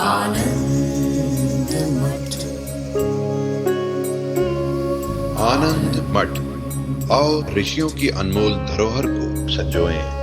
आनंद मठ। आनंद मठ और ऋषियों की अनमोल धरोहर को संजोएं।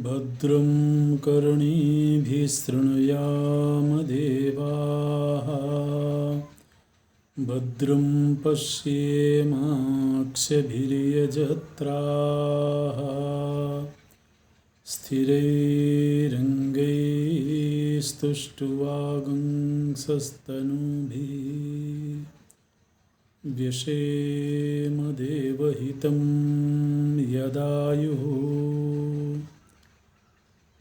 भद्रं कर्णेभिः शृणुयाम देवाः, भद्रं पश्येमाक्षभिर्यजत्राः, स्थिरैरङ्गैस्तुष्ट्वागुंसस्तनूभिः व्यशेम देवहितं यदायुः।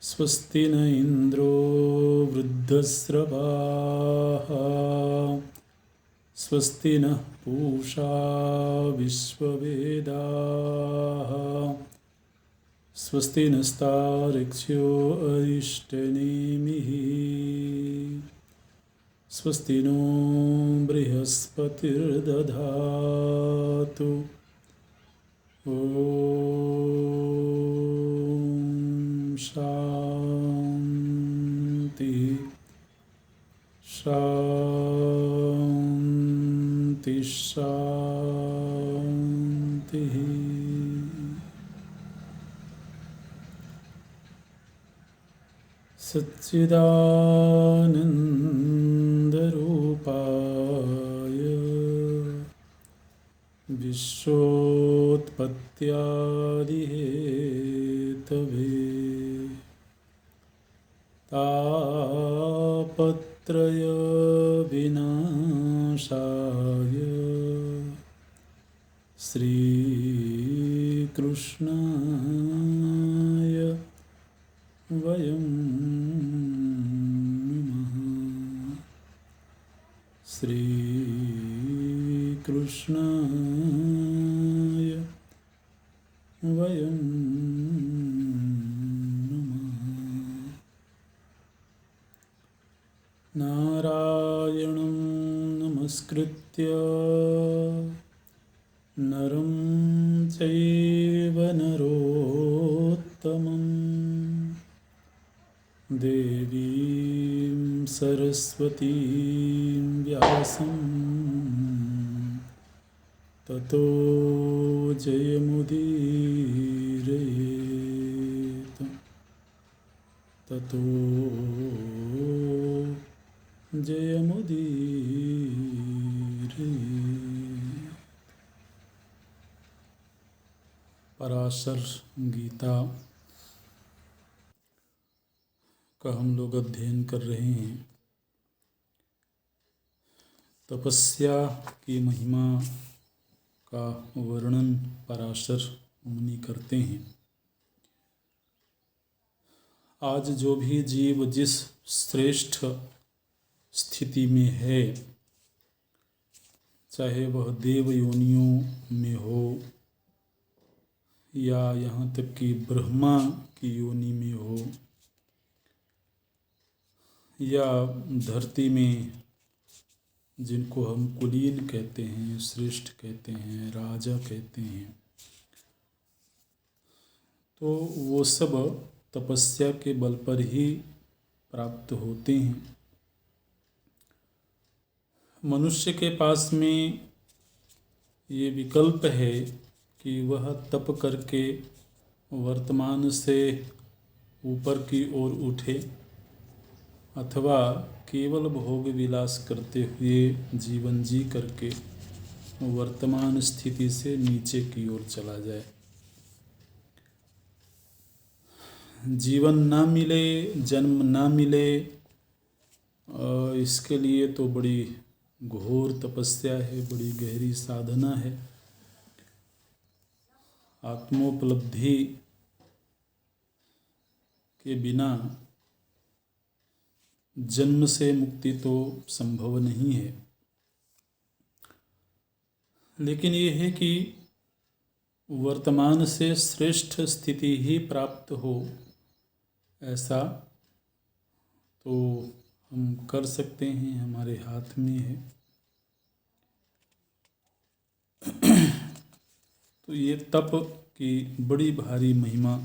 स्वस्ति न इन्द्रो वृद्धस्रवाः, स्वस्ति नः पूषा विश्ववेदाः, स्वस्ति नस्तार्क्ष्यो अरिष्टनेमिः, स्वस्ति नो बृहस्पतिर्दधातु। ॐ शान्ति शान्ति शान्तिः। सच्चिदानन्दरूपाय विश्वोत्पत्त्यादिहेतवे तापत्रयविनाशाय श्रीकृष्णाय वयं नमः। श्रीकृष्णाय वयं नमः। नारायणं नमस्कृत्य नरं चैव नरोत्तमं, देवीं सरस्वतीं व्यासं ततो जयमुदीरयेत्, ततो जयमुदीरयेत्। पराशर गीता का हम लोग अध्ययन कर रहे हैं। तपस्या की महिमा का वर्णन पराशर मुनि करते हैं। आज जो भी जीव जिस श्रेष्ठ स्थिति में है, चाहे वह देव योनियों में हो या यहाँ तक कि ब्रह्मा की योनि में हो या धरती में जिनको हम कुलीन कहते हैं, श्रेष्ठ कहते हैं, राजा कहते हैं, तो वो सब तपस्या के बल पर ही प्राप्त होते हैं। मनुष्य के पास में ये विकल्प है कि वह तप करके वर्तमान से ऊपर की ओर उठे अथवा केवल भोग विलास करते हुए जीवन जी करके वर्तमान स्थिति से नीचे की ओर चला जाए। जीवन ना मिले, जन्म ना मिले, इसके लिए तो बड़ी घोर तपस्या है, बड़ी गहरी साधना है। आत्मोपलब्धि के बिना जन्म से मुक्ति तो संभव नहीं है। लेकिन ये है कि वर्तमान से श्रेष्ठ स्थिति ही प्राप्त हो, ऐसा तो हम कर सकते हैं, हमारे हाथ में है। तो ये तप की बड़ी भारी महिमा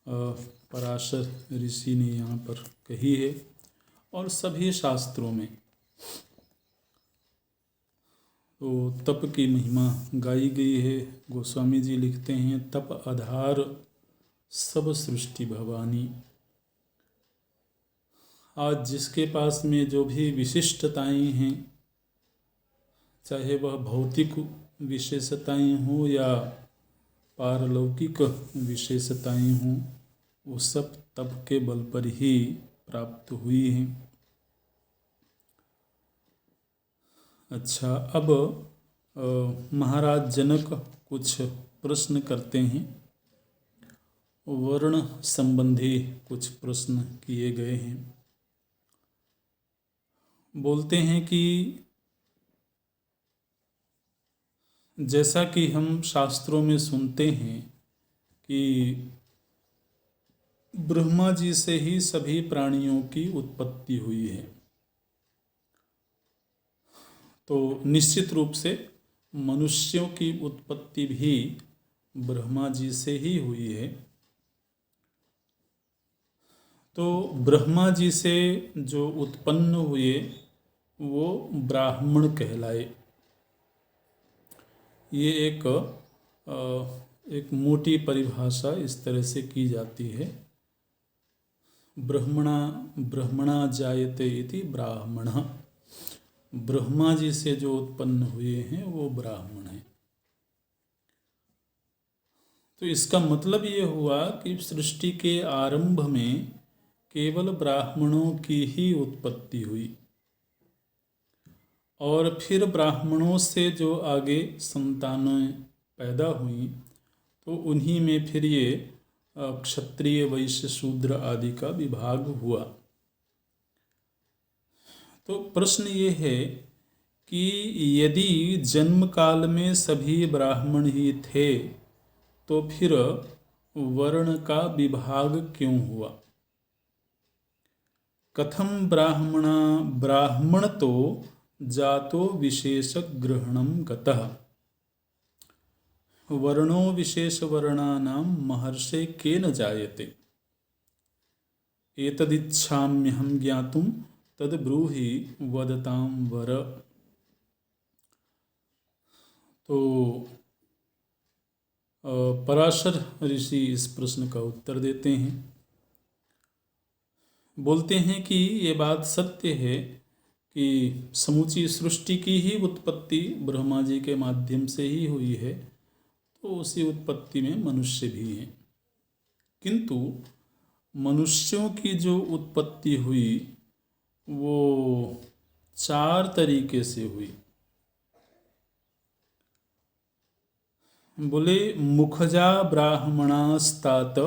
पराशर ऋषि ने यहाँ पर कही है और सभी शास्त्रों में तो तप की महिमा गाई गई है। गोस्वामी जी लिखते हैं, तप आधार सब सृष्टि भवानी। आज जिसके पास में जो भी विशिष्टताएं हैं, चाहे वह भौतिक विशेषताएं हों या पारलौकिक विशेषताएं हों, वो सब तप के बल पर ही प्राप्त हुई हैं। अच्छा, अब महाराज जनक कुछ प्रश्न करते हैं। वर्ण संबंधी कुछ प्रश्न किए गए हैं। बोलते हैं कि जैसा कि हम शास्त्रों में सुनते हैं कि ब्रह्मा जी से ही सभी प्राणियों की उत्पत्ति हुई है, तो निश्चित रूप से मनुष्यों की उत्पत्ति भी ब्रह्मा जी से ही हुई है। तो ब्रह्मा जी से जो उत्पन्न हुए वो ब्राह्मण कहलाए। ये एक मोटी परिभाषा इस तरह से की जाती है, ब्रह्मणा जायते इति ब्राह्मणः। ब्रह्मा जी से जो उत्पन्न हुए हैं वो ब्राह्मण हैं। तो इसका मतलब ये हुआ कि सृष्टि के आरंभ में केवल ब्राह्मणों की ही उत्पत्ति हुई और फिर ब्राह्मणों से जो आगे संतानें पैदा हुई तो उन्हीं में फिर ये क्षत्रिय, वैश्य, शूद्र आदि का विभाग हुआ। तो प्रश्न ये है कि यदि जन्म काल में सभी ब्राह्मण ही थे तो फिर वर्ण का विभाग क्यों हुआ? कथम ब्राह्मण तो जातो विशेष ग्रहणम गतः वर्णो विशेष वर्णानां महर्षे केन जायते एतदिच्छाम्यहं ज्ञातुं तद ब्रूहि वदतां वर। तो पराशर ऋषि इस प्रश्न का उत्तर देते हैं। बोलते हैं कि ये बात सत्य है कि समूची सृष्टि की ही उत्पत्ति ब्रह्मा जी के माध्यम से ही हुई है, तो उसी उत्पत्ति में मनुष्य भी हैं। किंतु मनुष्यों की जो उत्पत्ति हुई वो 4 तरीके से हुई। बोले, मुखजा ब्राह्मणास्तात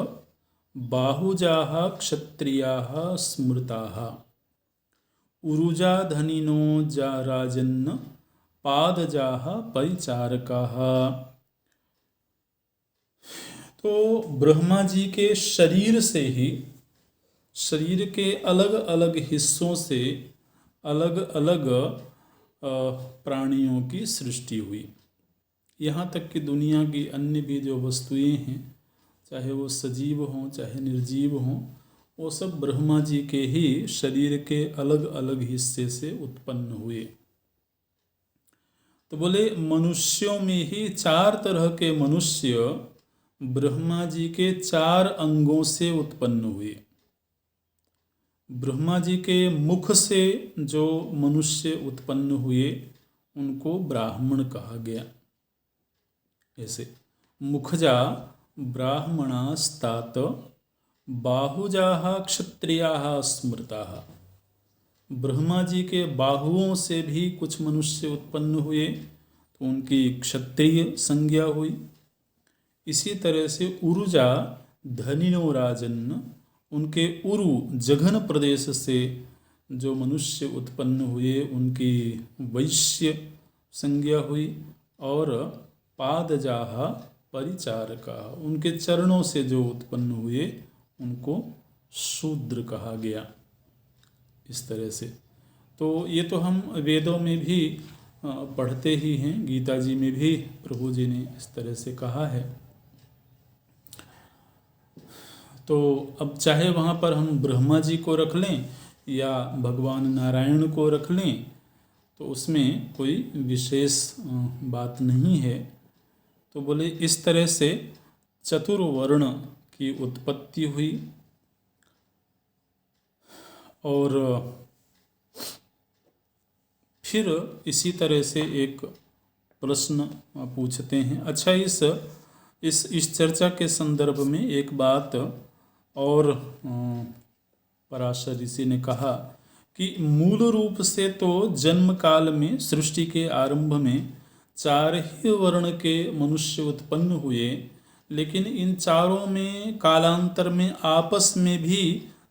बाहुजाः क्षत्रियाः स्मृताः उरुजा धनिनो जा राजन्न पादजाः परिचारकाः। तो ब्रह्मा जी के शरीर से ही, शरीर के अलग अलग हिस्सों से अलग अलग प्राणियों की सृष्टि हुई। यहाँ तक कि दुनिया की अन्य भी जो वस्तुएं हैं, चाहे वो सजीव हों चाहे निर्जीव हों, वो सब ब्रह्मा जी के ही शरीर के अलग अलग हिस्से से उत्पन्न हुए। तो बोले, मनुष्यों में ही 4 तरह के मनुष्य ब्रह्मा जी के 4 अंगों से उत्पन्न हुए। ब्रह्मा जी के मुख से जो मनुष्य उत्पन्न हुए उनको ब्राह्मण कहा गया। ऐसे मुखजा ब्राह्मणास्तात बाहुजाः क्षत्रियाः स्मृताः। ब्रह्मा जी के बाहुओं से भी कुछ मनुष्य उत्पन्न हुए तो उनकी क्षत्रिय संज्ञा हुई। इसी तरह से उरुजा धनिनो राजन, उनके उरु जघन प्रदेश से जो मनुष्य उत्पन्न हुए उनकी वैश्य संज्ञा हुई। और पादजाह परिचारका, उनके चरणों से जो उत्पन्न हुए उनको शूद्र कहा गया। इस तरह से तो ये तो हम वेदों में भी पढ़ते ही हैं, गीता जी में भी प्रभु जी ने इस तरह से कहा है। तो अब चाहे वहाँ पर हम ब्रह्मा जी को रख लें या भगवान नारायण को रख लें तो उसमें कोई विशेष बात नहीं है। तो बोले इस तरह से चतुर्वर्ण की उत्पत्ति हुई। और फिर इसी तरह से एक प्रश्न पूछते हैं। अच्छा, इस चर्चा के संदर्भ में एक बात और पराशर ऋषि ने कहा कि मूल रूप से तो जन्म काल में, सृष्टि के आरंभ में 4 ही वर्ण के मनुष्य उत्पन्न हुए, लेकिन इन चारों में कालांतर में आपस में भी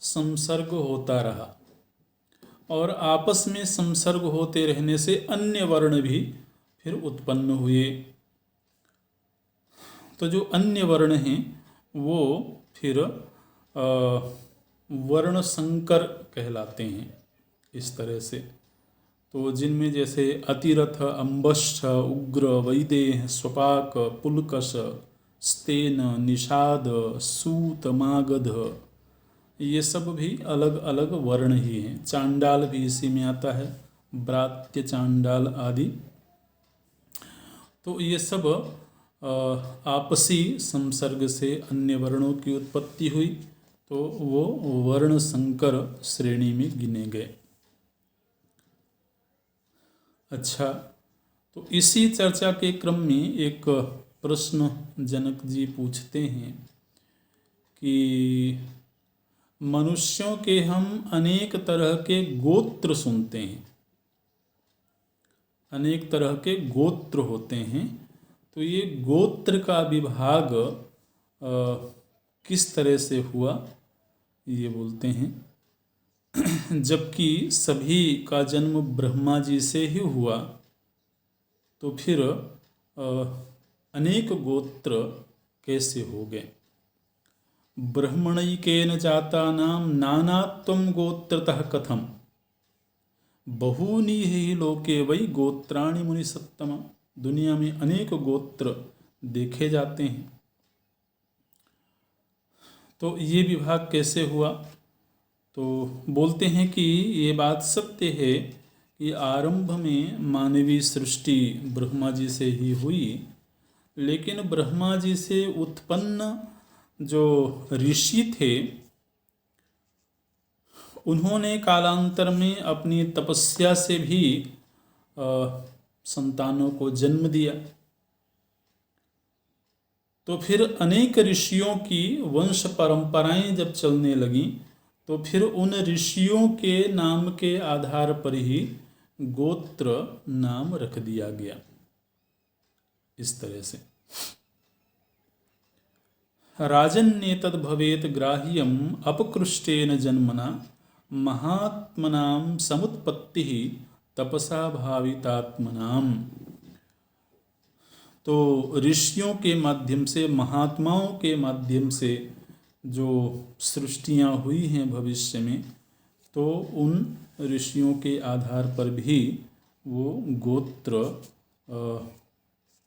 संसर्ग होता रहा और आपस में संसर्ग होते रहने से अन्य वर्ण भी फिर उत्पन्न हुए। तो जो अन्य वर्ण हैं वो फिर वर्ण संकर कहलाते हैं। इस तरह से तो जिनमें जैसे अतिरथ, अंबष्ठ, उग्र, वैदेह, स्वपाक, पुलकश, स्तेन, निषाद, सूत, मागध, ये सब भी अलग अलग वर्ण ही हैं। चांडाल भी इसी में आता है, ब्रात्य, चांडाल आदि। तो ये सब आपसी संसर्ग से अन्य वर्णों की उत्पत्ति हुई तो वो वर्ण संकर श्रेणी में गिने गए। अच्छा, तो इसी चर्चा के क्रम में एक प्रश्न जनक जी पूछते हैं कि मनुष्यों के हम अनेक तरह के गोत्र सुनते हैं, अनेक तरह के गोत्र होते हैं, तो ये गोत्र का विभाग किस तरह से हुआ ये बोलते हैं। जबकि सभी का जन्म ब्रह्मा जी से ही हुआ तो फिर अनेक गोत्र कैसे हो गए। ब्रह्मणैकेन जातानां नानात्वं गोत्रतः कथम, बहूनि हि लोके वै गोत्राणि मुनिसत्तम। दुनिया में अनेक गोत्र देखे जाते हैं, तो ये विभाग कैसे हुआ। तो बोलते हैं कि ये बात सत्य है कि आरंभ में मानवीय सृष्टि ब्रह्मा जी से ही हुई, लेकिन ब्रह्मा जी से उत्पन्न जो ऋषि थे उन्होंने कालांतर में अपनी तपस्या से भी संतानों को जन्म दिया। तो फिर अनेक ऋषियों की वंश परंपराएं जब चलने लगी तो फिर उन ऋषियों के नाम के आधार पर ही गोत्र नाम रख दिया गया। इस तरह से राजन्नेतद् भवेत् ग्राह्यम् अपकृष्टेन जन्मना महात्मनां समुत्पत्तिः तपसा भावितात्मनाम। तो ऋषियों के माध्यम से, महात्माओं के माध्यम से जो सृष्टियाँ हुई हैं भविष्य में, तो उन ऋषियों के आधार पर भी वो गोत्र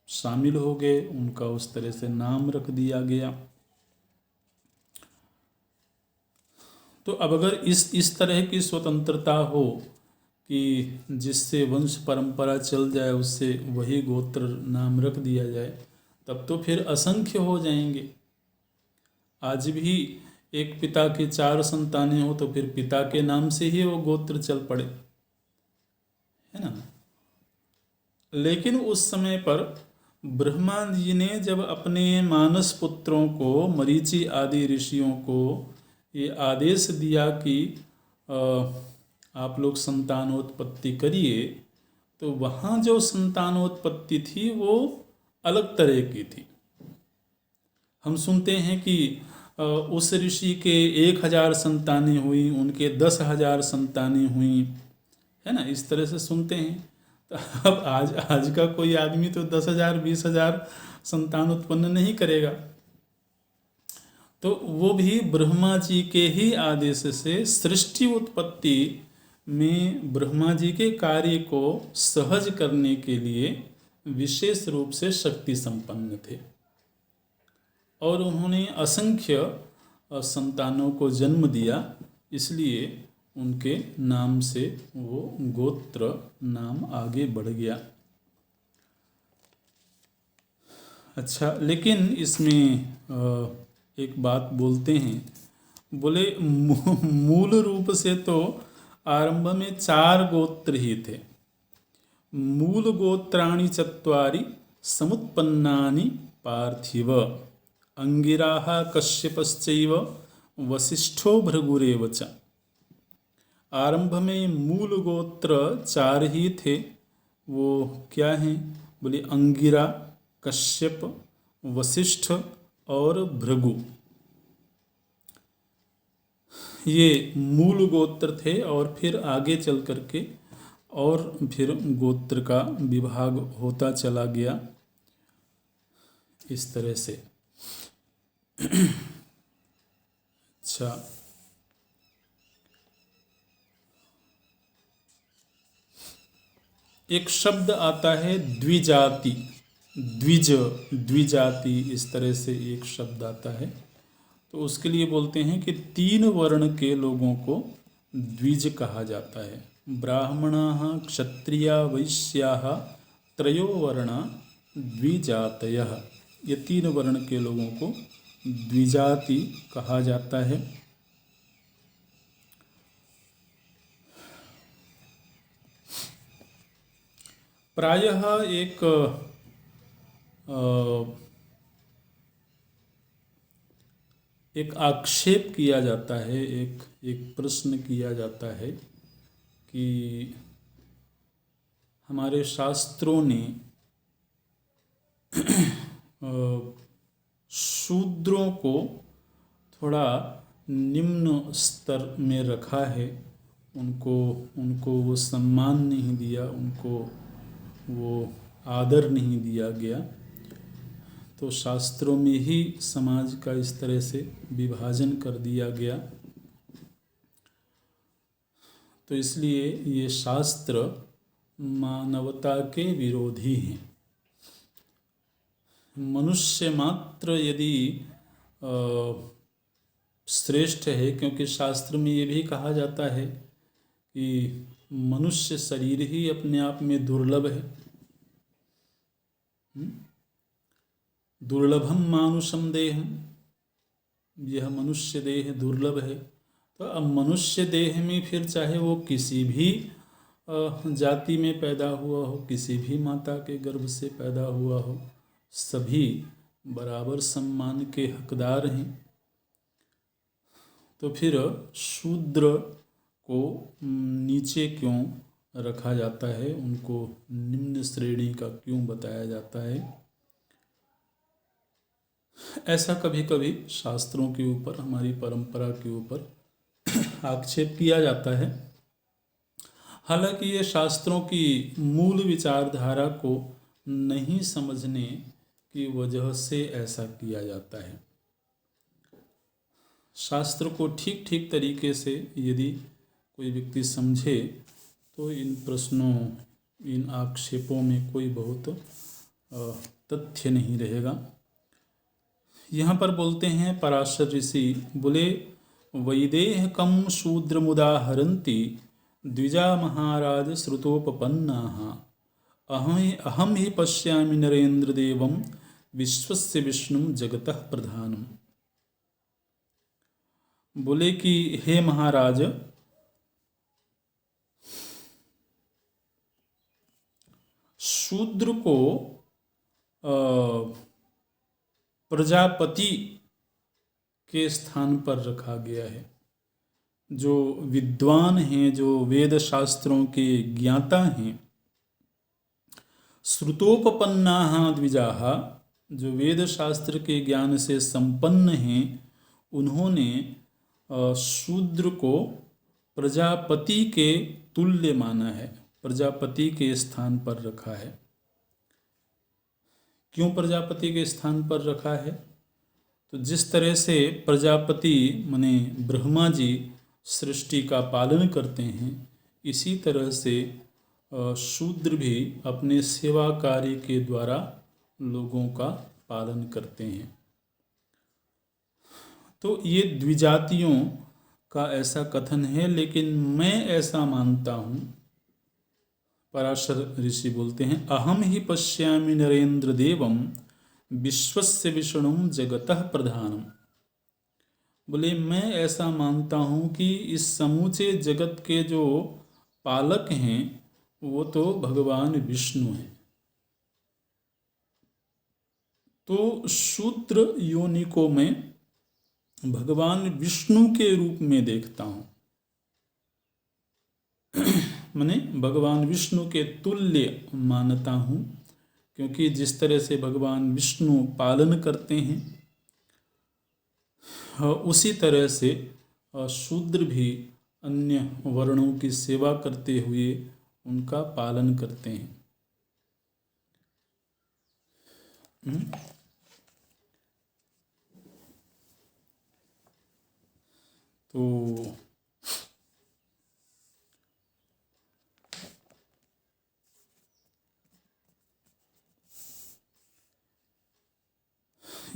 शामिल हो गए, उनका उस तरह से नाम रख दिया गया। तो अब अगर इस तरह की स्वतंत्रता हो कि जिससे वंश परंपरा चल जाए उससे वही गोत्र नाम रख दिया जाए, तब तो फिर असंख्य हो जाएंगे। आज भी एक पिता के 4 संतानें हो तो फिर पिता के नाम से ही वो गोत्र चल पड़े, है ना। लेकिन उस समय पर ब्रह्मा जी ने जब अपने मानस पुत्रों को, मरीचि आदि ऋषियों को ये आदेश दिया कि अ, आप लोग संतानोत्पत्ति करिए, तो वहाँ जो संतानोत्पत्ति थी वो अलग तरह की थी। हम सुनते हैं कि उस ऋषि के 1,000 संतानें हुई, उनके 10,000 संतानें हुई, है ना, इस तरह से सुनते हैं। तो अब आज का कोई आदमी तो 10,000 20,000 संतान उत्पन्न नहीं करेगा। तो वो भी ब्रह्मा जी के ही आदेश से सृष्टि उत्पत्ति में ब्रह्मा जी के कार्य को सहज करने के लिए विशेष रूप से शक्ति संपन्न थे, और उन्होंने असंख्य संतानों को जन्म दिया, इसलिए उनके नाम से वो गोत्र नाम आगे बढ़ गया। अच्छा, लेकिन इसमें एक बात बोलते हैं, बोले मूल रूप से तो आरंभ में 4 गोत्र ही थे। मूल गोत्राणि चत्वारि समुत्पन्नानि पार्थिव, अंगिराः कश्यपश्चैव वसिष्ठो भृगुरेव च। आरंभ में मूल गोत्र 4 ही थे। वो क्या हैं? बोले अंगिरा, कश्यप, वशिष्ठ और भृगु, ये मूल गोत्र थे। और फिर आगे चल करके और फिर गोत्र का विभाग होता चला गया इस तरह से। अच्छा, एक शब्द आता है द्विजाति, द्विजाति, इस तरह से एक शब्द आता है। तो उसके लिए बोलते हैं कि 3 वर्ण के लोगों को द्विज कहा जाता है। ब्राह्मणाः क्षत्रिया वैश्याः त्रयो वर्णा द्विजातयः, ये 3 वर्ण के लोगों को द्विजाति कहा जाता है। प्रायः एक आक्षेप किया जाता है, एक प्रश्न किया जाता है कि हमारे शास्त्रों ने शूद्रों को थोड़ा निम्न स्तर में रखा है, उनको वो सम्मान नहीं दिया, उनको वो आदर नहीं दिया गया। तो शास्त्रों में ही समाज का इस तरह से विभाजन कर दिया गया। तो इसलिए ये शास्त्र मानवता के विरोधी हैं। मनुष्य मात्र यदि श्रेष्ठ है, क्योंकि शास्त्र में ये भी कहा जाता है कि मनुष्य शरीर ही अपने आप में दुर्लभ है। दुर्लभम मानुषम देहम, यह मनुष्य देह दुर्लभ है। तो अब मनुष्य देह में फिर चाहे वो किसी भी जाति में पैदा हुआ हो, किसी भी माता के गर्भ से पैदा हुआ हो, सभी बराबर सम्मान के हकदार हैं। तो फिर शूद्र को नीचे क्यों रखा जाता है, उनको निम्न श्रेणी का क्यों बताया जाता है? ऐसा कभी कभी शास्त्रों के ऊपर, हमारी परंपरा के ऊपर आक्षेप किया जाता है। हालांकि ये शास्त्रों की मूल विचारधारा को नहीं समझने की वजह से ऐसा किया जाता है। शास्त्र को ठीक ठीक तरीके से यदि कोई व्यक्ति समझे तो इन प्रश्नों, इन आक्षेपों में कोई बहुत तथ्य नहीं रहेगा। यहाँ पर बोलते हैं पराशर ऋषि, बोले वैदेह कम शूद्र मुदाहरन्ति द्विजा महाराज श्रुतोपपन्नाः अहम ही पश्यामि नरेन्द्र देवं विश्वस्य विष्णुं जगतः प्रधानम। बोले कि हे महाराज, शूद्र को प्रजापति के स्थान पर रखा गया है। जो विद्वान हैं, जो वेद शास्त्रों के ज्ञाता हैं, श्रुतोपपन्नाः द्विजाः, जो वेद शास्त्र के ज्ञान से संपन्न हैं, उन्होंने शूद्र को प्रजापति के तुल्य माना है, प्रजापति के स्थान पर रखा है। क्यों प्रजापति के स्थान पर रखा है? तो जिस तरह से प्रजापति माने ब्रह्मा जी सृष्टि का पालन करते हैं, इसी तरह से शूद्र भी अपने सेवा कार्य के द्वारा लोगों का पालन करते हैं। तो ये द्विजातियों का ऐसा कथन है, लेकिन मैं ऐसा मानता हूँ, पराशर ऋषि बोलते हैं, अहम ही पश्यामि नरेंद्र देवम विश्वस्य विष्णुम जगतः प्रधानम। बोले मैं ऐसा मानता हूँ कि इस समूचे जगत के जो पालक हैं वो तो भगवान विष्णु हैं। तो शूद्र योनि को मैं भगवान विष्णु के रूप में देखता हूँ, माने भगवान विष्णु के तुल्य मानता हूँ, क्योंकि जिस तरह से भगवान विष्णु पालन करते हैं, उसी तरह से शूद्र भी अन्य वर्णों की सेवा करते हुए उनका पालन करते हैं। तो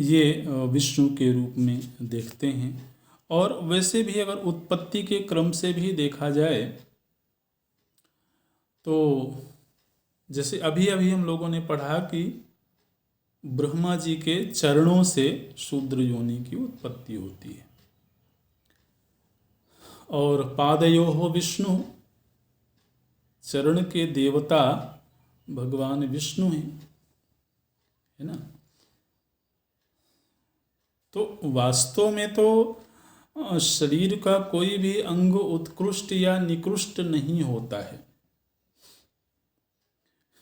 ये विष्णु के रूप में देखते हैं। और वैसे भी अगर उत्पत्ति के क्रम से भी देखा जाए तो जैसे अभी अभी हम लोगों ने पढ़ा कि ब्रह्मा जी के चरणों से शूद्र योनि की उत्पत्ति होती है, और पादयोः विष्णु, चरण के देवता भगवान विष्णु हैं, है ना। तो वास्तव में तो शरीर का कोई भी अंग उत्कृष्ट या निकृष्ट नहीं होता है।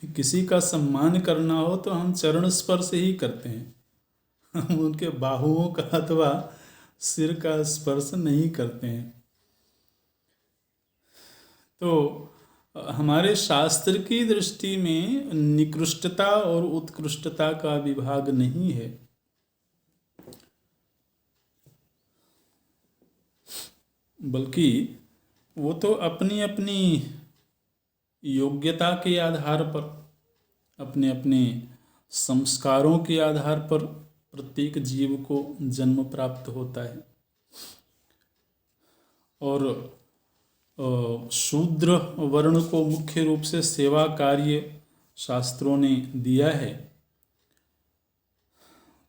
किसी का सम्मान करना हो तो हम चरण स्पर्श ही करते हैं, हम उनके बाहुओं का अथवा सिर का स्पर्श नहीं करते हैं। तो हमारे शास्त्र की दृष्टि में निकृष्टता और उत्कृष्टता का विभाग नहीं है, बल्कि वो तो अपनी अपनी योग्यता के आधार पर, अपने अपने संस्कारों के आधार पर प्रत्येक जीव को जन्म प्राप्त होता है। और शूद्र वर्ण को मुख्य रूप से सेवा कार्य शास्त्रों ने दिया है।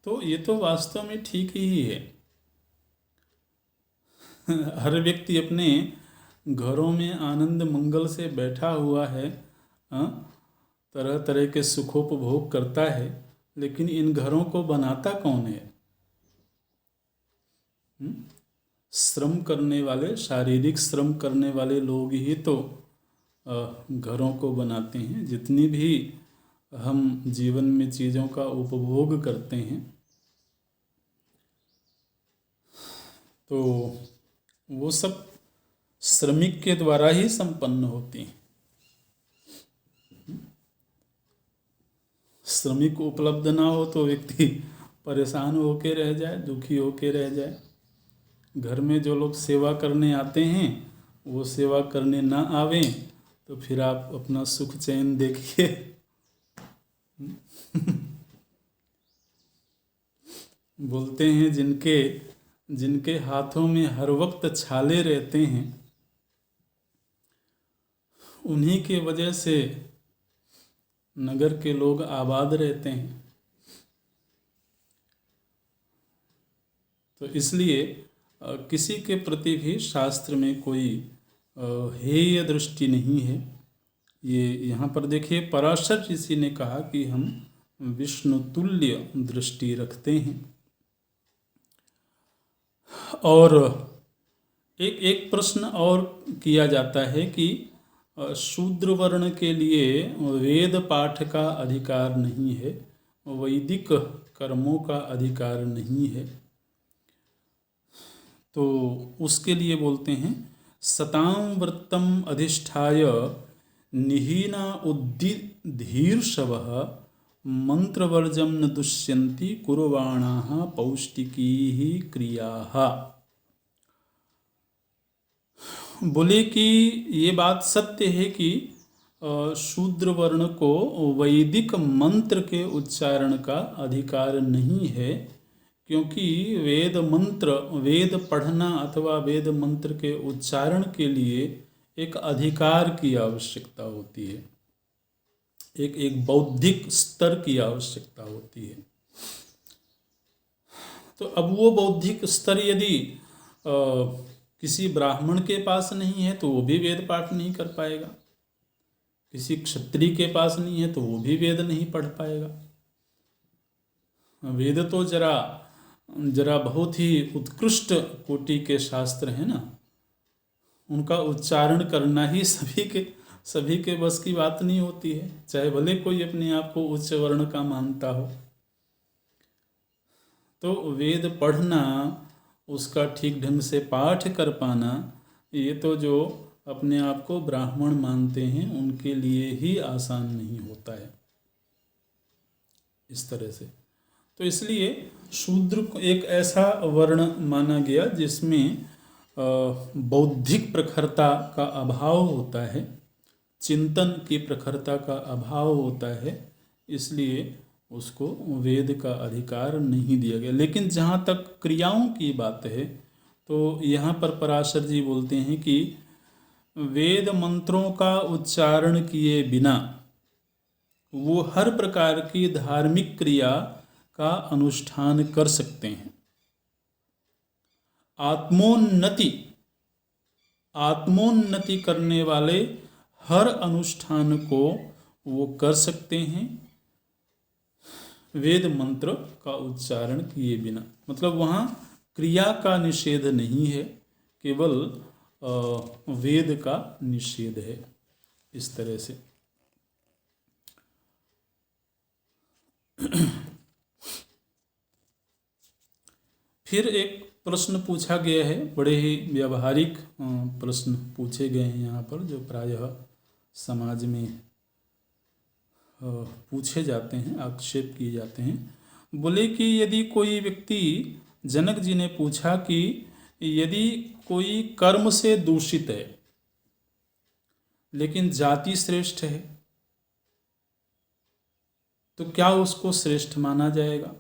तो ये तो वास्तव में ठीक ही है। हर व्यक्ति अपने घरों में आनंद मंगल से बैठा हुआ है, तरह तरह के सुखोपभोग करता है, लेकिन इन घरों को बनाता कौन है? श्रम करने वाले, शारीरिक श्रम करने वाले लोग ही तो घरों को बनाते हैं। जितनी भी हम जीवन में चीज़ों का उपभोग करते हैं, तो वो सब श्रमिक के द्वारा ही संपन्न होती हैं। श्रमिक उपलब्ध ना हो तो व्यक्ति परेशान होके रह जाए, दुखी होके रह जाए। घर में जो लोग सेवा करने आते हैं वो सेवा करने ना आवें तो फिर आप अपना सुख चैन देखिए। बोलते हैं जिनके हाथों में हर वक्त छाले रहते हैं, उन्हीं के वजह से नगर के लोग आबाद रहते हैं। तो इसलिए किसी के प्रति भी शास्त्र में कोई हेय दृष्टि नहीं है। ये यहाँ पर देखिए, पराशर ऋषि ने कहा कि हम विष्णु तुल्य दृष्टि रखते हैं। और एक एक प्रश्न और किया जाता है कि शूद्र वर्ण के लिए वेद पाठ का अधिकार नहीं है, वैदिक कर्मों का अधिकार नहीं है। तो उसके लिए बोलते हैं सतां व्रतम अधिष्ठाय निहीना उद्दीर्षवः मंत्रवर्जम न दुष्यन्ति कुर्वाणाः पौष्टिकीः क्रियाः। बोले कि ये बात सत्य है कि शूद्र वर्ण को वैदिक मंत्र के उच्चारण का अधिकार नहीं है, क्योंकि वेद पढ़ना अथवा वेद मंत्र के उच्चारण के लिए एक अधिकार की आवश्यकता होती है, एक बौद्धिक स्तर की आवश्यकता होती है। तो अब वो बौद्धिक स्तर यदि किसी ब्राह्मण के पास नहीं है तो वो भी वेद पाठ नहीं कर पाएगा, किसी क्षत्रिय के पास नहीं है तो वो भी वेद नहीं पढ़ पाएगा। वेद तो जरा बहुत ही उत्कृष्ट कोटि के शास्त्र हैं ना, उनका उच्चारण करना ही सभी के बस की बात नहीं होती है, चाहे भले कोई अपने आप को उच्च वर्ण का मानता हो। तो वेद पढ़ना, उसका ठीक ढंग से पाठ कर पाना, ये तो जो अपने आप को ब्राह्मण मानते हैं उनके लिए ही आसान नहीं होता है इस तरह से। तो इसलिए शूद्र को एक ऐसा वर्ण माना गया जिसमें बौद्धिक प्रखरता का अभाव होता है, चिंतन की प्रखरता का अभाव होता है, इसलिए उसको वेद का अधिकार नहीं दिया गया। लेकिन जहाँ तक क्रियाओं की बात है तो यहाँ पर पराशर जी बोलते हैं कि वेद मंत्रों का उच्चारण किए बिना वो हर प्रकार की धार्मिक क्रिया का अनुष्ठान कर सकते हैं। आत्मोन्नति करने वाले हर अनुष्ठान को वो कर सकते हैं वेद मंत्र का उच्चारण किए बिना। मतलब वहाँ क्रिया का निषेध नहीं है, केवल वेद का निषेध है, इस तरह से। फिर एक प्रश्न पूछा गया है, बड़े ही व्यावहारिक प्रश्न पूछे गए हैं यहाँ पर, जो प्रायः समाज में पूछे जाते हैं, आक्षेप किए जाते हैं। बोले कि यदि कोई व्यक्ति, जनक जी ने पूछा कि यदि कोई कर्म से दूषित है लेकिन जाति श्रेष्ठ है तो क्या उसको श्रेष्ठ माना जाएगा?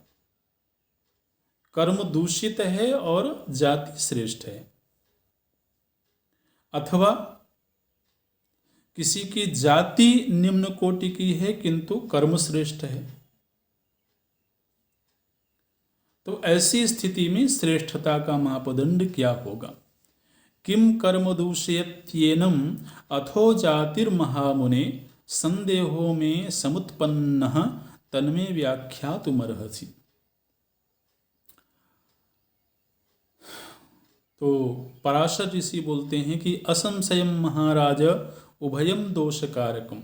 कर्म दूषित है और जाति श्रेष्ठ है, अथवा किसी की जाति निम्न कोटि की है किंतु कर्म श्रेष्ठ है, तो ऐसी स्थिति में श्रेष्ठता का मापदंड क्या होगा? किम कर्म दूषयत्येनम अथो जातिर्महामुने संदेहो में समुत्पन्नः तन्मे व्याख्यातुमर्हसि। तो पराशर ऋषि बोलते हैं कि असंशयम महाराज उभयम दोषकारकम।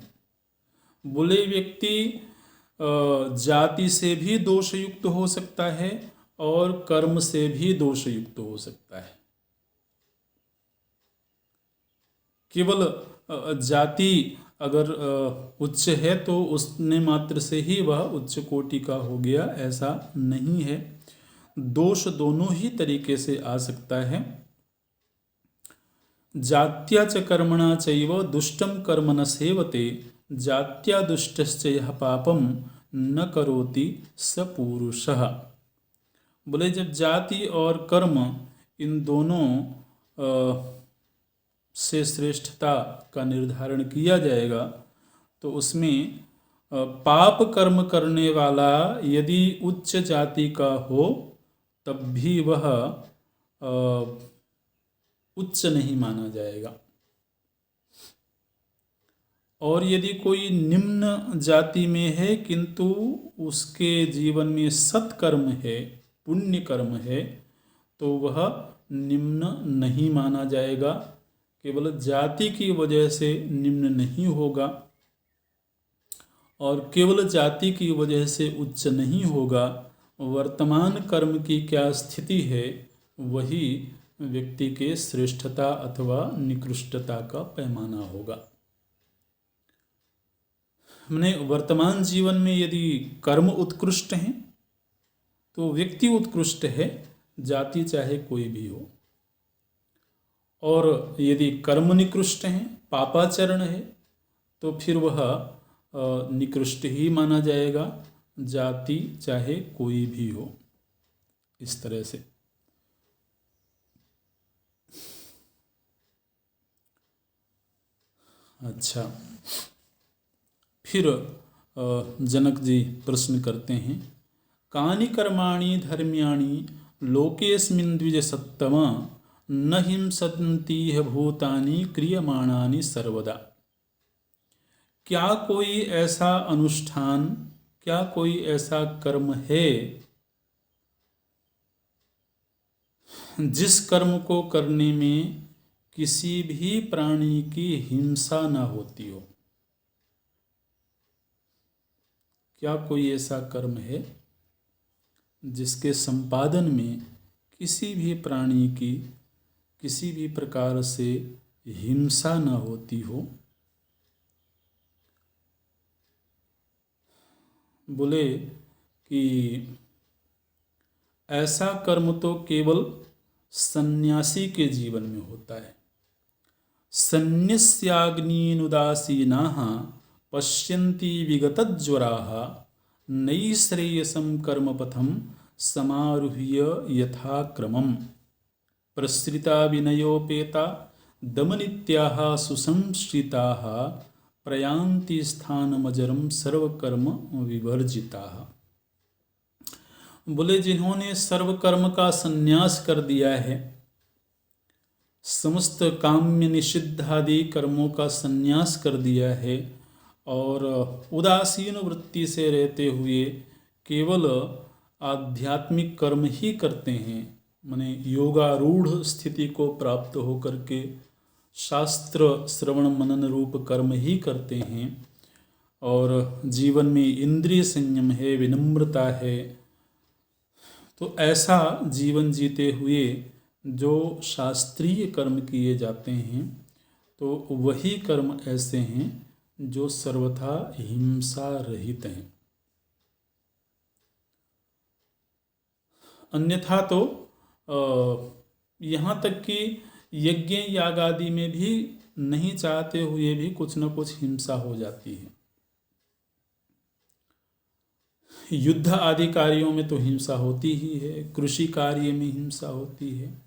बोले व्यक्ति जाति से भी दोषयुक्त हो सकता है और कर्म से भी दोषयुक्त हो सकता है। केवल जाति अगर उच्च है तो उसने मात्र से ही वह उच्च कोटि का हो गया, ऐसा नहीं है। दोष दोनों ही तरीके से आ सकता है। जात्या च कर्मणा चैव दुष्टम कर्म न सेवते, जात्या दुष्टश्च यः पापम न करोति स पुरुषः। बोले जब जाति और कर्म इन दोनों से श्रेष्ठता का निर्धारण किया जाएगा तो उसमें पाप कर्म करने वाला यदि उच्च जाति का हो तब भी वह उच्च नहीं माना जाएगा। और यदि कोई निम्न जाति में है किंतु उसके जीवन में सत्कर्म है, पुण्य कर्म है, तो वह निम्न नहीं माना जाएगा। केवल जाति की वजह से निम्न नहीं होगा और केवल जाति की वजह से उच्च नहीं होगा। वर्तमान कर्म की क्या स्थिति है वही व्यक्ति के श्रेष्ठता अथवा निकृष्टता का पैमाना होगा। हमने वर्तमान जीवन में यदि कर्म उत्कृष्ट हैं तो व्यक्ति उत्कृष्ट है, जाति चाहे कोई भी हो। और यदि कर्म निकृष्ट हैं, पापाचरण है, तो फिर वह निकृष्ट ही माना जाएगा, जाति चाहे कोई भी हो। इस तरह से अच्छा, फिर जनक जी प्रश्न करते हैं, कानि कर्माणि धर्म्याणि लोकेस्मिन् द्विजसत्तमा न हिंसन्तीह भूतानि क्रियमाणानि सर्वदा। क्या कोई ऐसा अनुष्ठान, क्या कोई ऐसा कर्म है जिस कर्म को करने में किसी भी प्राणी की हिंसा न होती हो? क्या कोई ऐसा कर्म है जिसके संपादन में किसी भी प्राणी की किसी भी प्रकार से हिंसा न होती हो? बोले कि ऐसा कर्म तो केवल सन्यासी के जीवन में होता है। सन्न्यस्याग्निनुदासीनाः पश्यन्ति विगतज्वराः नैश्रेयसं कर्मपथं समारुह्य यथाक्रमम्। प्रसृता विनयोपेता दमनित्याः सुसंश्रिताः प्रयान्ति स्थानमजरं सर्वकर्म विवर्जिताः। बोले जिन्होंने सर्वकर्म का संन्यास कर दिया है, समस्त काम्य निषिद्धादि कर्मों का संन्यास कर दिया है और उदासीन वृत्ति से रहते हुए केवल आध्यात्मिक कर्म ही करते हैं, माने योगारूढ़ स्थिति को प्राप्त होकर के शास्त्र श्रवण मनन रूप कर्म ही करते हैं और जीवन में इंद्रिय संयम है, विनम्रता है, तो ऐसा जीवन जीते हुए जो शास्त्रीय कर्म किए जाते हैं तो वही कर्म ऐसे हैं जो सर्वथा हिंसा रहित हैं। अन्यथा तो यहाँ तक कि यज्ञ याग आदि में भी नहीं चाहते हुए भी कुछ न कुछ हिंसा हो जाती है। युद्ध आदि कार्यों में तो हिंसा होती ही है, कृषि कार्य में हिंसा होती है।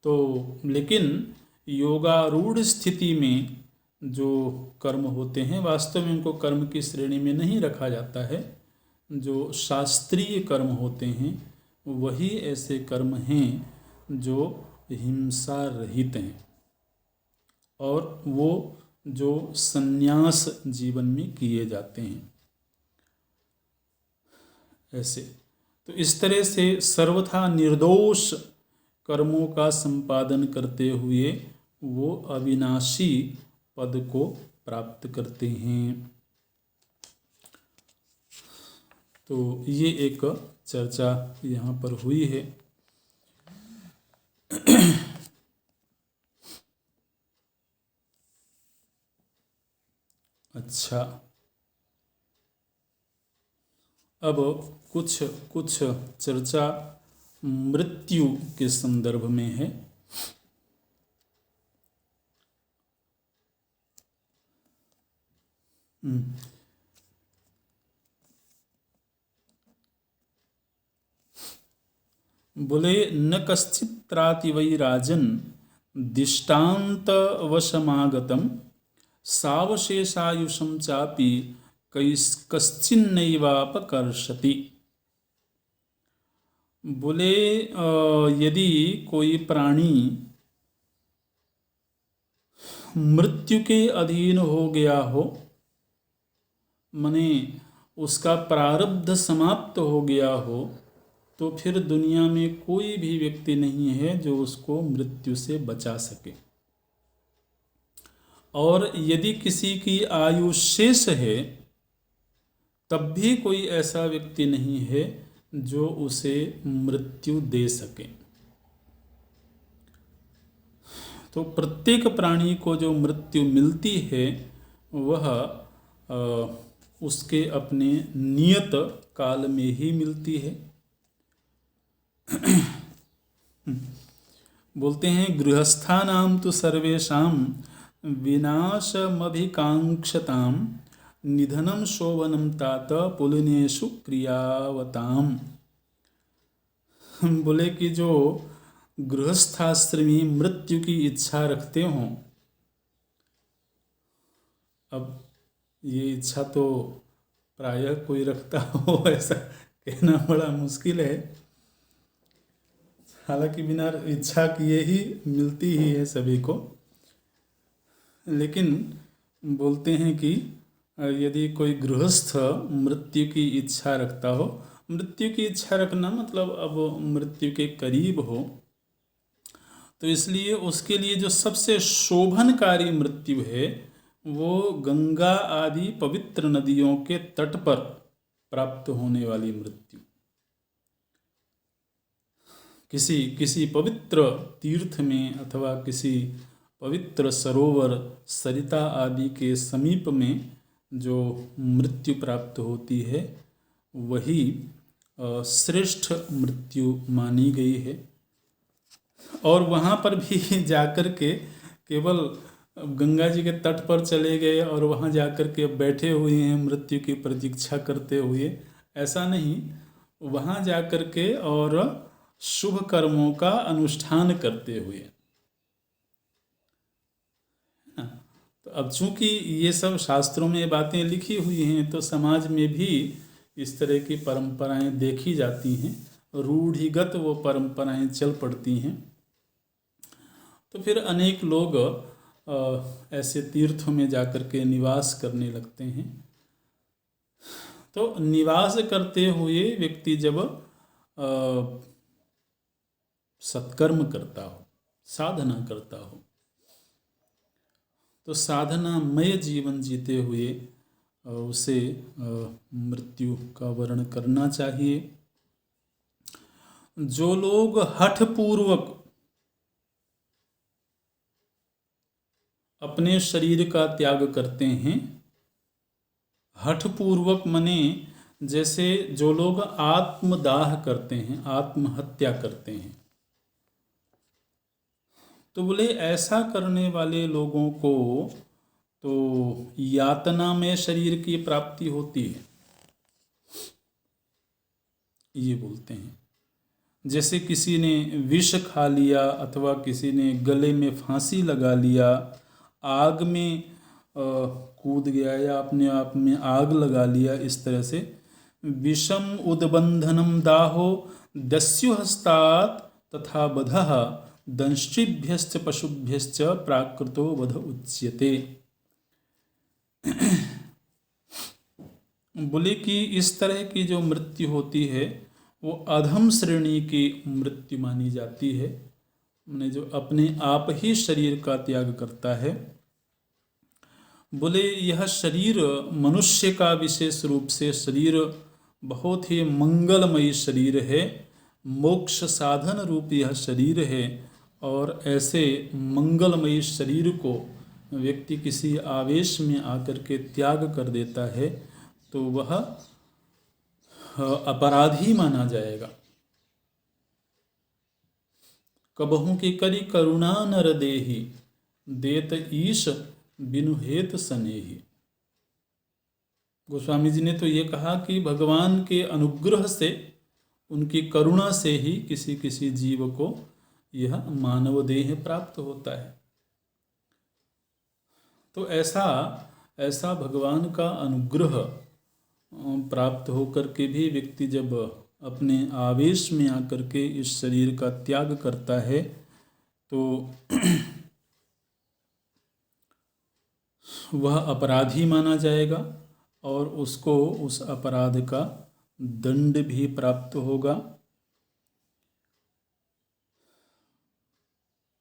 तो लेकिन योगारूढ़ स्थिति में जो कर्म होते हैं वास्तव में उनको कर्म की श्रेणी में नहीं रखा जाता है। जो शास्त्रीय कर्म होते हैं वही ऐसे कर्म हैं जो हिंसा रहित हैं और वो जो संन्यास जीवन में किए जाते हैं। ऐसे तो इस तरह से सर्वथा निर्दोष कर्मों का संपादन करते हुए वो अविनाशी पद को प्राप्त करते हैं। तो ये एक चर्चा यहाँ पर हुई है। अच्छा, अब कुछ चर्चा मृत्यु के संदर्भ में है। बोले न कश्चित् त्राति वै राजन् दिष्टान्त वशमागतम् सावशेषायुषं चापि कश्चिन्नैवापकर्षति। बोले यदि कोई प्राणी मृत्यु के अधीन हो गया हो, माने उसका प्रारब्ध समाप्त हो गया हो, तो फिर दुनिया में कोई भी व्यक्ति नहीं है जो उसको मृत्यु से बचा सके। और यदि किसी की आयु शेष है तब भी कोई ऐसा व्यक्ति नहीं है जो उसे मृत्यु दे सके। तो प्रत्येक प्राणी को जो मृत्यु मिलती है वह उसके अपने नियत काल में ही मिलती है। बोलते हैं गृहस्थानां तु सर्वेषां विनाशमभिकांक्षतां निधनं शोभनं तात पुलिनेषु क्रियावताम। बोले कि जो गृहस्थाश्रमी मृत्यु की इच्छा रखते हों, अब ये इच्छा तो प्रायः कोई रखता हो ऐसा कहना बड़ा मुश्किल है, हालांकि बिना इच्छा किए ही मिलती ही है सभी को। लेकिन बोलते हैं कि यदि कोई गृहस्थ मृत्यु की इच्छा रखता हो, मृत्यु की इच्छा रखना मतलब अब मृत्यु के करीब हो, तो इसलिए उसके लिए जो सबसे शोभनकारी मृत्यु है वो गंगा आदि पवित्र नदियों के तट पर प्राप्त होने वाली मृत्यु, किसी पवित्र तीर्थ में अथवा किसी पवित्र सरोवर सरिता आदि के समीप में जो मृत्यु प्राप्त होती है वही श्रेष्ठ मृत्यु मानी गई है। और वहाँ पर भी जाकर के केवल गंगा जी के तट पर चले गए और वहाँ जाकर के बैठे हुए हैं मृत्यु की प्रतीक्षा करते हुए, ऐसा नहीं, वहाँ जाकर के और शुभ कर्मों का अनुष्ठान करते हुए। तो अब चूंकि ये सब शास्त्रों में बातें लिखी हुई हैं तो समाज में भी इस तरह की परंपराएं देखी जाती हैं, रूढ़िगत वो परंपराएं चल पड़ती हैं। तो फिर अनेक लोग ऐसे तीर्थों में जाकर के निवास करने लगते हैं। तो निवास करते हुए व्यक्ति जब सत्कर्म करता हो, साधना करता हो, तो साधनामय जीवन जीते हुए उसे मृत्यु का वर्ण करना चाहिए। जो लोग हठपूर्वक अपने शरीर का त्याग करते हैं, हठपूर्वक मने जैसे जो लोग आत्मदाह करते हैं, आत्महत्या करते हैं, तो बोले ऐसा करने वाले लोगों को तो यातना में शरीर की प्राप्ति होती है, ये बोलते हैं। जैसे किसी ने विष खा लिया अथवा किसी ने गले में फांसी लगा लिया, आग में कूद गया या अपने आप में आग लगा लिया, इस तरह से विषम उद्बंधनम दाहो दस्युहस्तात् तथा बधः दंष्ट्रिभ्यश्च पशुभ्यश्च प्राकृतो वध उच्यते। बोले कि इस तरह की जो मृत्यु होती है वो अधम श्रेणी की मृत्यु मानी जाती है, माने जो अपने आप ही शरीर का त्याग करता है। बोले यह शरीर मनुष्य का विशेष रूप से शरीर बहुत ही मंगलमयी शरीर है, मोक्ष साधन रूप यह शरीर है, और ऐसे मंगलमयी शरीर को व्यक्ति किसी आवेश में आकर के त्याग कर देता है तो वह अपराधी माना जाएगा। कबहू की करी करुणा नर देहि देत ईश बिनु हेत सनेहि। गोस्वामी जी ने तो ये कहा कि भगवान के अनुग्रह से, उनकी करुणा से ही किसी किसी जीव को यह मानव देह प्राप्त होता है। तो ऐसा भगवान का अनुग्रह प्राप्त होकर के भी व्यक्ति जब अपने आवेश में आकर के इस शरीर का त्याग करता है तो वह अपराधी माना जाएगा और उसको उस अपराध का दंड भी प्राप्त होगा।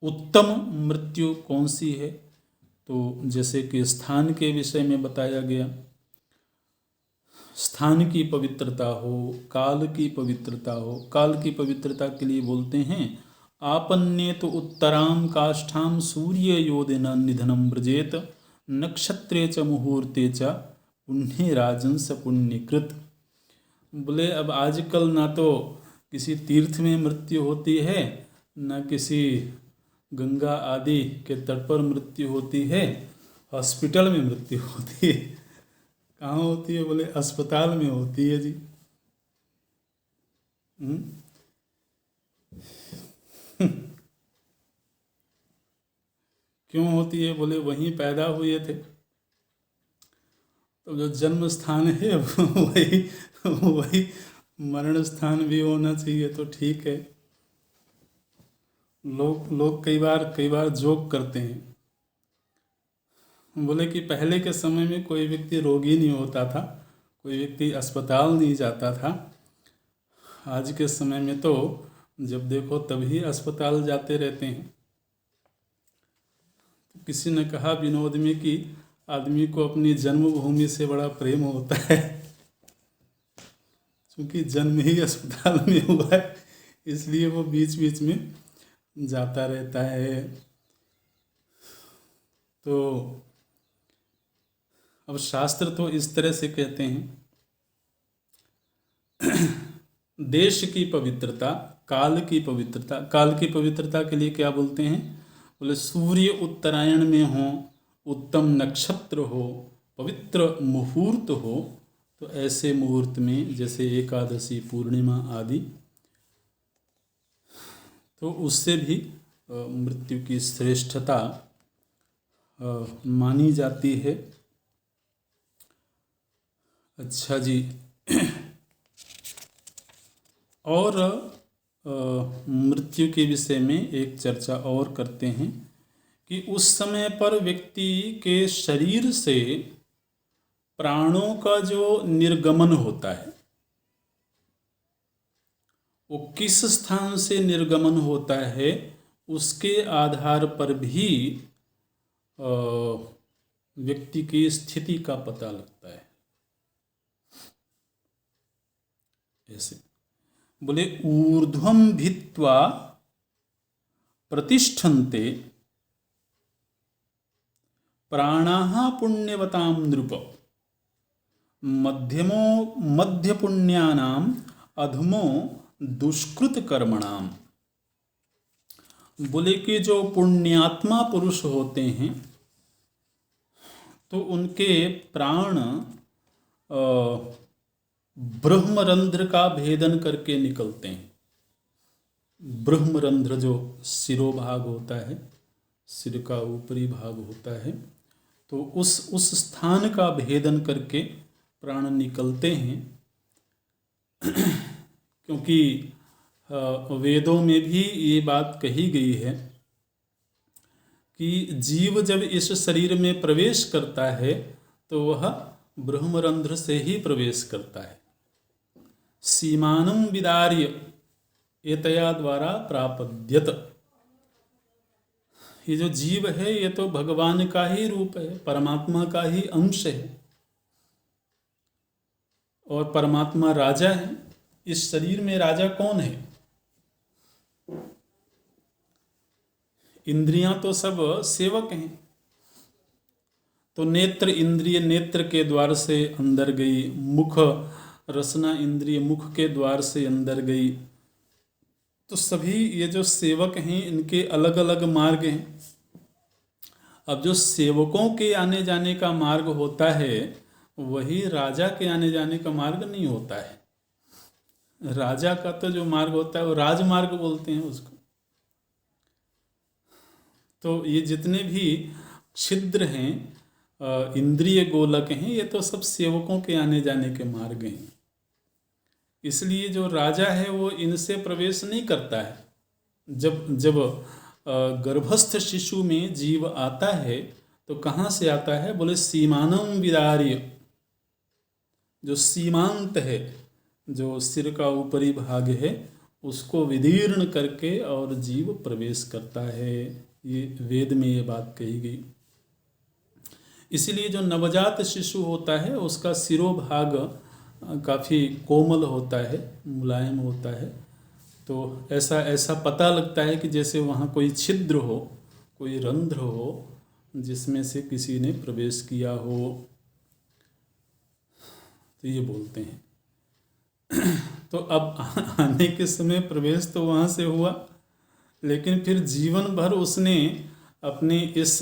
उत्तम मृत्यु कौन सी है? तो जैसे कि स्थान के विषय में बताया गया, स्थान की पवित्रता हो, काल की पवित्रता हो। काल की पवित्रता के लिए बोलते हैं आपन्ने तो उत्तराम काष्ठाम सूर्य योदिन निधनम व्रजेत नक्षत्रे च मुहूर्ते च पुण्य राजंस पुण्यकृत। बोले अब आजकल ना तो किसी तीर्थ में मृत्यु होती है, ना किसी गंगा आदि के तट पर मृत्यु होती है, हॉस्पिटल में मृत्यु होती है। कहाँ होती है? बोले अस्पताल में होती है जी। क्यों होती है? बोले वहीं पैदा हुए थे, तो जो जन्म स्थान है वही मरण स्थान भी होना चाहिए, तो ठीक है। लोग कई बार जोक करते हैं, बोले कि पहले के समय में कोई व्यक्ति रोगी नहीं होता था, कोई व्यक्ति अस्पताल नहीं जाता था। आज के समय में तो जब देखो तभी अस्पताल जाते रहते हैं। तो किसी ने कहा विनोद में कि आदमी को अपनी जन्मभूमि से बड़ा प्रेम होता है, क्योंकि जन्म ही अस्पताल में हुआ है, इसलिए वो बीच बीच में जाता रहता है। तो अब शास्त्र तो इस तरह से कहते हैं, देश की पवित्रता, काल की पवित्रता। काल की पवित्रता के लिए क्या बोलते हैं? बोले सूर्य उत्तरायण में हो, उत्तम नक्षत्र हो, पवित्र मुहूर्त हो, तो ऐसे मुहूर्त में जैसे एकादशी, पूर्णिमा आदि, तो उससे भी मृत्यु की श्रेष्ठता मानी जाती है। अच्छा जी, और मृत्यु के विषय में एक चर्चा और करते हैं कि उस समय पर व्यक्ति के शरीर से प्राणों का जो निर्गमन होता है, वो किस स्थान से निर्गमन होता है, उसके आधार पर भी व्यक्ति की स्थिति का पता लगता है। ऐसे बोले ऊर्ध्वं भित्वा प्रतिष्ठन्ते प्राणाः पुण्यवतां नृप मध्य पुण्यानाम अधमो दुष्कृत कर्मणाम। बोले कि जो पुण्यात्मा पुरुष होते हैं तो उनके प्राण ब्रह्मरंध्र का भेदन करके निकलते हैं। ब्रह्मरंध्र जो शिरोभाग होता है, सिर का ऊपरी भाग होता है, तो उस स्थान का भेदन करके प्राण निकलते हैं। क्योंकि वेदों में भी ये बात कही गई है कि जीव जब इस शरीर में प्रवेश करता है तो वह ब्रह्मरंध्र से ही प्रवेश करता है। सीमानं विदार्य एतया द्वारा प्रापद्यत। ये जो जीव है ये तो भगवान का ही रूप है, परमात्मा का ही अंश है, और परमात्मा राजा है। इस शरीर में राजा कौन है? इंद्रियां तो सब सेवक हैं। तो नेत्र इंद्रिय नेत्र के द्वार से अंदर गई, मुख रसना इंद्रिय मुख के द्वार से अंदर गई। तो सभी ये जो सेवक हैं इनके अलग अलग मार्ग हैं। अब जो सेवकों के आने जाने का मार्ग होता है वही राजा के आने जाने का मार्ग नहीं होता है। राजा का तो जो मार्ग होता है वो राजमार्ग बोलते हैं उसको। तो ये जितने भी छिद्र हैं, इंद्रिय गोलक हैं, ये तो सब सेवकों के आने जाने के मार्ग हैं। इसलिए जो राजा है वो इनसे प्रवेश नहीं करता है। जब गर्भस्थ शिशु में जीव आता है तो कहाँ से आता है? बोले सीमानम विदार्य, जो सीमांत है, जो सिर का ऊपरी भाग है, उसको विदीर्ण करके और जीव प्रवेश करता है। ये वेद में ये बात कही गई। इसीलिए जो नवजात शिशु होता है उसका सिरोभाग काफ़ी कोमल होता है, मुलायम होता है। तो ऐसा ऐसा पता लगता है कि जैसे वहाँ कोई छिद्र हो, कोई रंध्र हो जिसमें से किसी ने प्रवेश किया हो। तो ये बोलते हैं। तो अब आने के समय प्रवेश तो वहाँ से हुआ, लेकिन फिर जीवन भर उसने अपनी इस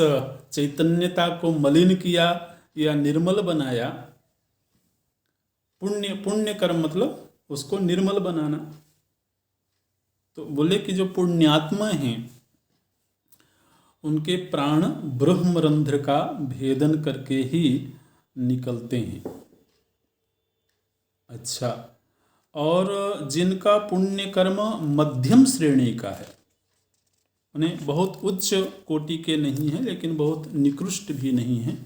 चैतन्यता को मलिन किया या निर्मल बनाया। पुण्य कर्म मतलब उसको निर्मल बनाना। तो बोले कि जो पुण्यात्मा हैं उनके प्राण ब्रह्मरंध्र का भेदन करके ही निकलते हैं। अच्छा, और जिनका पुण्य कर्म मध्यम श्रेणी का है, उन्हें बहुत उच्च कोटि के नहीं है लेकिन बहुत निकृष्ट भी नहीं है,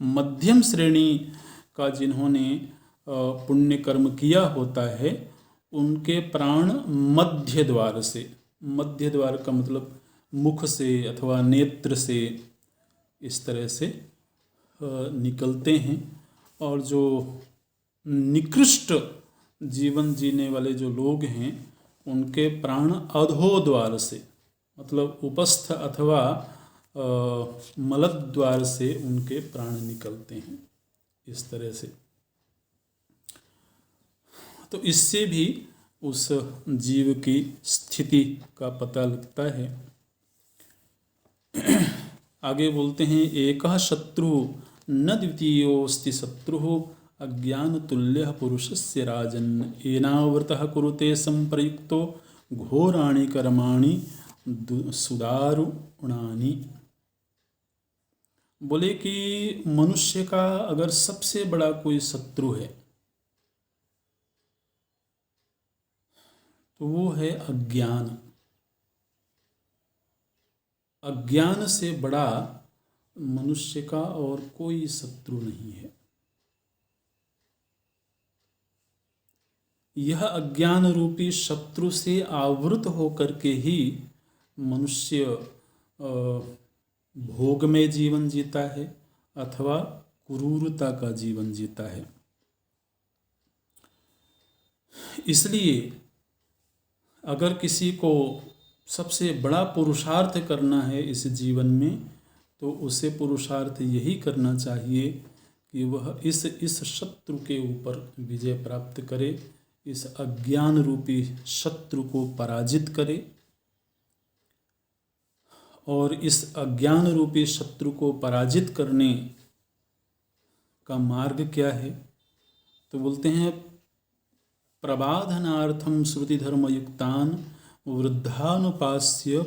मध्यम श्रेणी का जिन्होंने पुण्य कर्म किया होता है, उनके प्राण मध्य द्वार से, मध्य द्वार का मतलब मुख से अथवा नेत्र से, इस तरह से निकलते हैं। और जो निकृष्ट जीवन जीने वाले जो लोग हैं उनके प्राण अधोद्वार से, मतलब उपस्थ अथवा मलद्वार से उनके प्राण निकलते हैं, इस तरह से। तो इससे भी उस जीव की स्थिति का पता लगता है। आगे बोलते हैं, एकः शत्रु न द्वितीयोऽस्ति शत्रुः अज्ञान तुल्य पुरुषस्य राजन् एनावृतः कुरुते संप्रयुक्तो घोराणि कर्माणि सुदारुणानि। बोले कि मनुष्य का अगर सबसे बड़ा कोई शत्रु है तो वो है अज्ञान। अज्ञान से बड़ा मनुष्य का और कोई शत्रु नहीं है। यह अज्ञान रूपी शत्रु से आवृत होकर के ही मनुष्य भोग में जीवन जीता है अथवा क्रूरता का जीवन जीता है। इसलिए अगर किसी को सबसे बड़ा पुरुषार्थ करना है इस जीवन में, तो उसे पुरुषार्थ यही करना चाहिए कि वह इस शत्रु के ऊपर विजय प्राप्त करे, इस अज्ञान रूपी शत्रु को पराजित करे। और इस अज्ञान रूपी शत्रु को पराजित करने का मार्ग क्या है? तो बोलते हैं, प्रबाधनार्थम श्रुति धर्मयुक्तान वृद्धानुपास्य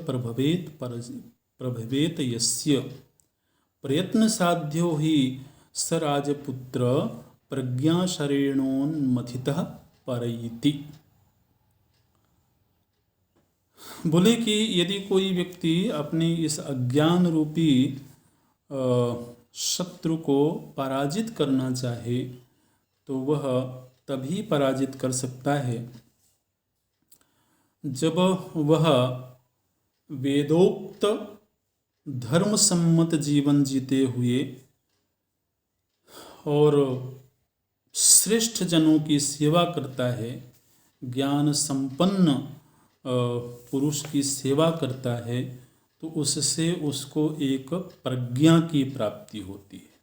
प्रभवेत यस्य प्रयत्न साध्यो ही स राजपुत्र प्रज्ञाशरेणोन्मथितः परैति। बोले कि यदि कोई व्यक्ति अपने इस अज्ञान रूपी शत्रु को पराजित करना चाहे तो वह तभी पराजित कर सकता है जब वह वेदोक्त धर्म सम्मत जीवन जीते हुए और श्रेष्ठ जनों की सेवा करता है, ज्ञान संपन्न पुरुष की सेवा करता है, तो उससे उसको एक प्रज्ञा की प्राप्ति होती है।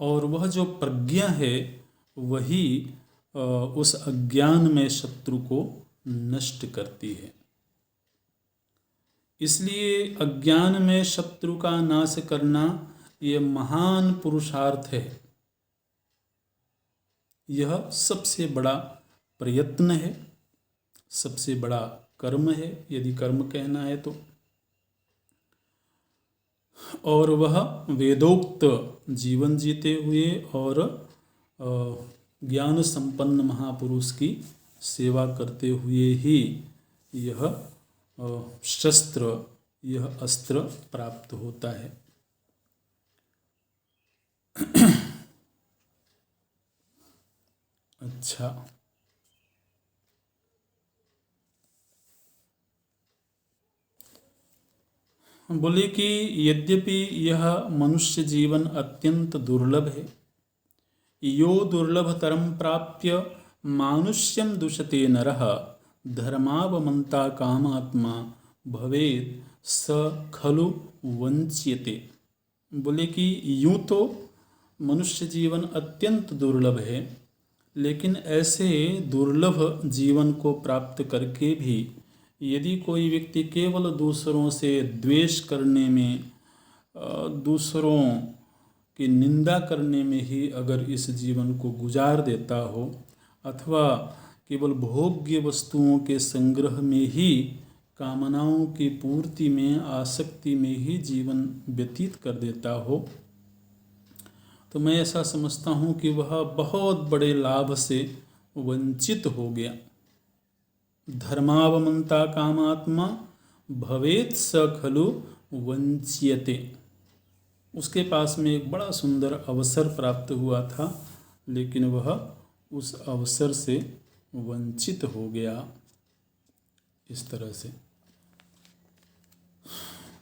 और वह जो प्रज्ञा है वही उस अज्ञान में शत्रु को नष्ट करती है। इसलिए अज्ञान में शत्रु का नाश करना यह महान पुरुषार्थ है। यह सबसे बड़ा प्रयत्न है, सबसे बड़ा कर्म है, यदि कर्म कहना है तो। और वह वेदोक्त जीवन जीते हुए और ज्ञान संपन्न महापुरुष की सेवा करते हुए ही यह शस्त्र यह अस्त्र प्राप्त होता है। अच्छा, बोले कि यद्यपि यह मनुष्य जीवन अत्यंत दुर्लभ है, यो दुर्लभतरम प्राप्य मानुष्यम दुषते नरः धर्मावमन्ता कामात्मा भवेत् स खलु वंच्यते। बोले कि यूं तो मनुष्य जीवन अत्यंत दुर्लभ है, लेकिन ऐसे दुर्लभ जीवन को प्राप्त करके भी यदि कोई व्यक्ति केवल दूसरों से द्वेष करने में, दूसरों की निंदा करने में ही अगर इस जीवन को गुजार देता हो, अथवा केवल भोग्य वस्तुओं के संग्रह में ही, कामनाओं की पूर्ति में, आसक्ति में ही जीवन व्यतीत कर देता हो, तो मैं ऐसा समझता हूँ कि वह बहुत बड़े लाभ से वंचित हो गया। धर्मावमन्ता कामात्मा भवेत् स खलु वंच्यते। उसके पास में एक बड़ा सुंदर अवसर प्राप्त हुआ था, लेकिन वह उस अवसर से वंचित हो गया। इस तरह से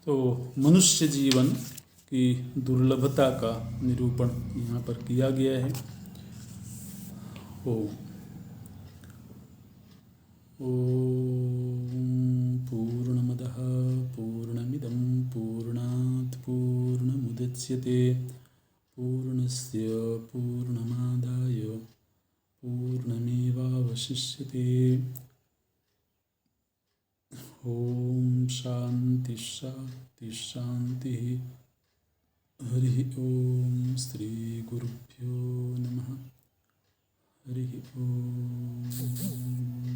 तो मनुष्य जीवन की दुर्लभता का निरूपण यहाँ पर किया गया है। ओम पूर्णमदः पूर्णमिदं पूर्णात् पूर्णमुदच्यते पूर्णस्य पूर्णमादाय पूर्णमेवावशिष्यते। ओम शांति शांति शांति। हरि ओम। श्री गुरुभ्यो नमः। हरि ओम।